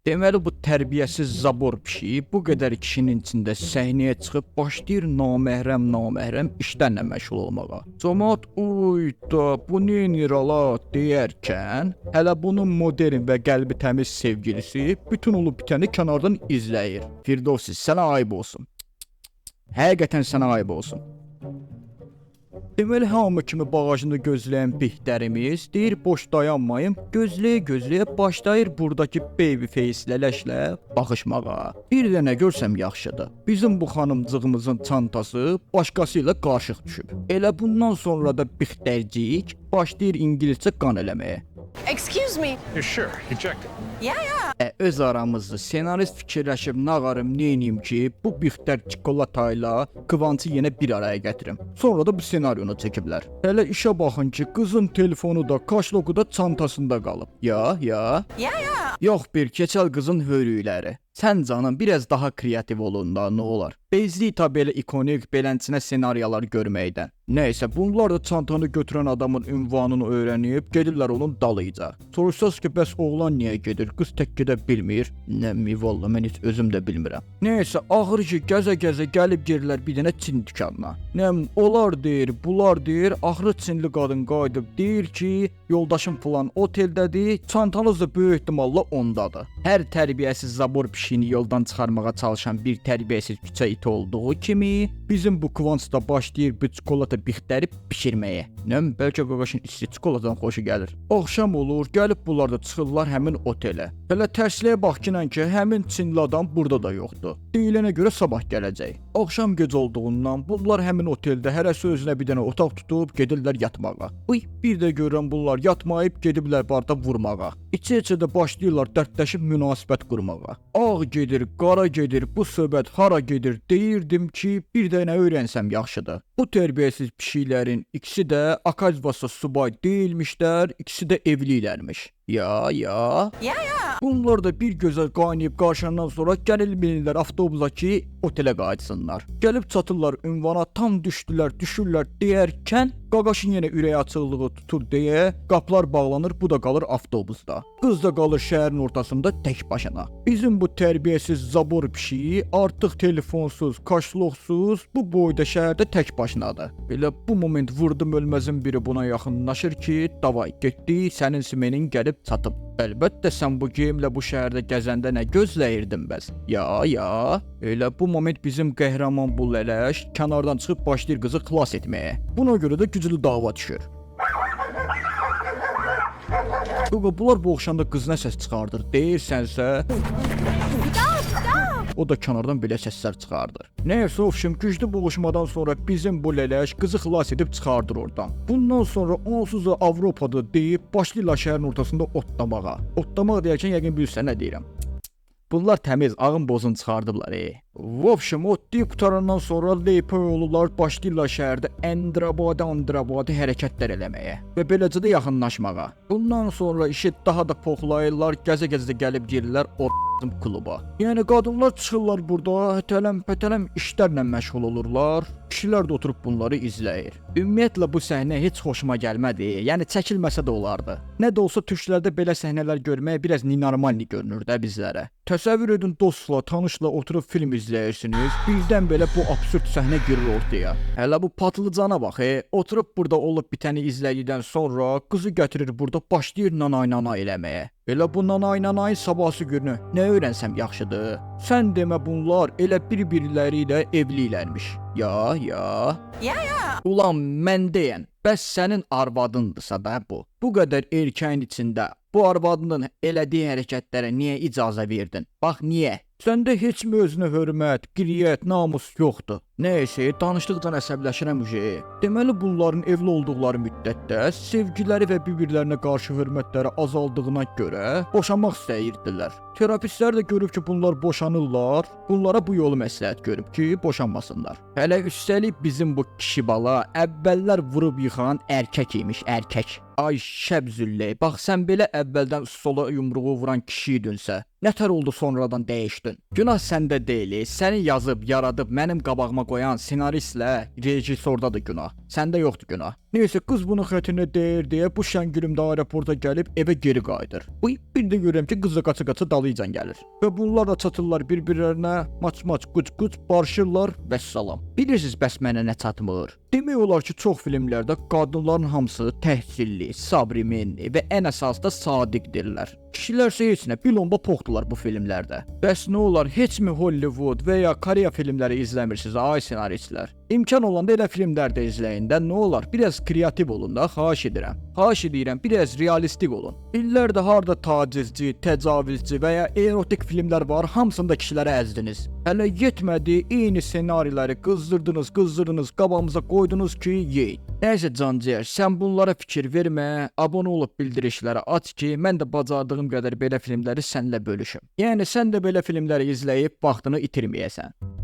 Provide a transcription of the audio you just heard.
Deməli bu tərbiyəsiz zabor pişiyi bu qədər kişinin içində səhnəyə çıxıb başlayır naməhrəm işlərlə məşğul olmağa. Cəmaət uyda bu neynir ala deyərkən, hələ bunun modern və qəlbi təmiz sevgilisi bütün olub bitəni kənardan izləyir. Firdovsi, sənə ayıb olsun. Həqiqətən sənə ayıb olsun. Deməli hamı kimi bağajında gözləyən Bihtərimiz deyir boş dayanmayım, gözləyə başlayır buradakı baby face lələşlə baxışmağa. Bir də nə görsəm yaxşıdır. Bizim bu xanımcığımızın çantası başqası ilə qarışıq düşüb. Elə bundan sonra da Bihtərcik başlayır ingiliscə qan eləməyə. Excuse me. You're sure? You checked it? Yeah. Öz aramızda senarist fikirləşib nağarım neyniyim ki, bu Bixtər çikolata ilə Kıvancı yenə bir araya gətirim. Sonra da bu senaryonu çəkiblər. Hələ işə baxın ki, qızın telefonu da, kaşloku da çantasında qalıb. Ya. Yox bir keçəl qızın hörükləri. Sən canım biraz daha kreativ olun da nə olar. Bezlik ta belə ikonik belənçinə senaryolar görməkdən. Nəysə bunlar da çantanı götürən adamın ünvanını öyrənib gedirlər onun dalıyca. Soruşsaz ki bəs oğlan niyə gedir? Qız tək gedə bilmir. Nəmi vallah mən heç özüm də bilmirəm. Nəysə axır ki gəzə gəlib girlər bir dənə Çin dükanına. Nəm olar deyir, bular deyir, axırı Çinli qadın qayıdıb deyir ki, yoldaşım falan oteldədir, çantanız da böyük ehtimalla ondadır. Hər tərbiyəsiz zabor pişiyini yoldan çıxarmağa çalışan bir tərbiyəsiz küçə iti olduğu kimi bizim bu Kıvanç da başlayır bu çikolata bixtəri bişirməyə. Nəm bəlkə qaqaşın isti çikolatadan xoşu gəlir. Axşam olur, gəlib bunlar da çıxırlar həmin otelə. Hələ tərsliyə baxkinən ki, həmin Çinli adam burada da yoxdur. Deyilənə görə sabah gələcək. Axşam gec olduğundan bunlar həmin oteldə hərəsi özünə bir dənə otaq tutub gedirlər yatmağa. Uy, bir də görürəm bunlar yatmayıb gediblər barda vurmağa. İçə-içə də başlayırlar dərdləşib münasibət qurmağa. Ağ gedir, qara gedir, bu söhbət hara gedir deyirdim ki, bir də nə öyrənsəm yaxşıdır. Bu tərbiyəsiz pişiklərin ikisi də Akazvasa subay deyilmişlər, ikisi də evlilərmiş. Ya. Bunlar da bir gözəl qaynayıb qarşılandan sonra gəlirlər avtobusa ki, otelə qayıtsınlar. Gəlib çatırlar ünvana, tam düşürlər deyərkən qaqaşın yenə ürəyi açıqlığı tutur deyə qapılar bağlanır, bu da qalır avtobusda. Qız da qalır şəhərin ortasında tək başına. Bizim bu tərbiyəsiz zabor pişiyi artıq telefonsuz, kaşloqsuz bu boyda şəhərdə tək başınadır. Belə bu moment vurdum ölməzin biri buna yaxınlaşır ki, davay getdi, sənin simenin gəlib çatıb. Əlbəttə sən bu geyimlə bu şəhərdə gəzəndə nə gözləyirdin bəs? Ya. Elə bu moment bizim qəhrəman bu lələş kənardan çıxıb başlayır qızı xilas etməyə. Buna görə də güclü dava düşür. Bunlar boğuşanda qız nə səs çıxardır deyirsənsə... O da kənardan belə səslər çıxardır. Nəysə ovşum güclü boğuşmadan sonra bizim bu lələş qızı xilas edib çıxardır oradan. Bundan sonra onsuz da Avropada deyib başlayırlar şəhərin ortasında otlamağa. Otlamaq deyərkən yəqin bilirsən nə deyirəm. Bunlar təmiz, ağın bozun çıxardıblar. Vovşum otlayıb qutarandan sonra Leypoyolular başlayırlar şəhərdə andrabadi hərəkətlər eləməyə və beləcə də yaxınlaşmağa. Bundan sonra işi daha da poxlayırlar, gəzə gəlib girirlər o kluba. Yəni qadınlar çıxırlar burada, hətələm işlərlə məşğul olurlar. Kişilər də oturub bunları izləyir. Ümumiyyətlə bu səhnə heç xoşuma gəlmədi. Yəni çəkilməsə də olardı. Nə də olsa türklərdə belə səhnələr görmək biraz nenormalni görünür də bizlərə. Təsəvvür edin dostla, tanışla oturub film izləyirsiniz. Birdən belə bu absurd səhnə girir ortaya. Hələ bu patlıcana bax, oturub burada olub bitəni izlədikdən sonra qızı gətirir burada başlayır nanay eləməyə. Elə bu nanay sabahsı günü nə öyrənsəm yaxşıdır. Sən demə bunlar elə bir-birləri ilə evlilərmiş. Ya. Ulan mən deyən, bəs sənin arvadındırsa da bu. Bu qədər erkəyin içində bu arvadının elədiyi hərəkətlərə niyə icazə verdin? Bax niyə? Səndə heç mi özünə hörmət, qiriyyət, namus yoxdur? Nəysə, danışdıqdan əsəbləşirəm uje. Deməli bunların evli olduqları müddətdə sevgiləri və bir-birlərinə qarşı hörmətləri azaldığına görə boşanmaq istəyirdilər. Terapistlər də görüb ki, bunlar boşanırlar, bunlara bu yolu məsləhət görüb ki, boşanmasınlar. Hələ üstəlik bizim bu kişi bala əvvəllər vurub yıxan erkək imiş, erkək. Ay şəbzülləy, bax sən belə əvvəldən sola yumruğu vuran kişi idinsə, Nətər oldu sonradan dəyişdin? Günah səndə deyil. Səni yazıb, yaradıb mənim qabağıma qoyan ssenaristlə rejissordadır günah. Səndə yoxdur günah. Neysə qız bunu xətrinə deyir deyə bu şəngülümdə aeroporta gəlib evə geri qayıdır. Bu bir də görürəm ki, qızla qaça-qaça dalıcan gəlir. Və bunlar da çatırlar bir-birlərinə, maç-maç, quc-quc barışırlar və salam. Bilirsiniz bəs mənə nə çatmır? Demək olar ki, çox filmlərdə qadınların hamısı təhsilli, sabriminli və ən əsas da sadiqdirlər. Kişilər isə heç nə, bilomba poxdular bu filmlərdə. Bəs nə olar, heç mi Hollywood və ya Koreya filmləri izləmirsiniz, ay ssenaristlər? İmkan olanda elə filmlər də izləyin də, nə olar, biraz kreativ olun da, xahiş edirəm. Xahiş edirəm, biraz realistik olun. İllərdə harda tacizci, təcavüzçü və ya erotik filmlər var, hamısında kişiləri əzdiniz. Hələ yetmədi, eyni ssenariləri qızdırdınız, qabağımıza qoydunuz ki, yeyin. Nəysə canciyər, sən bunlara fikir vermə, abunə olub bildirişləri aç ki, mən də bacardığım qədər belə filmləri səninlə bölüşüm. Yəni sən də belə filmləri izləyib vaxtını itirməyəsən.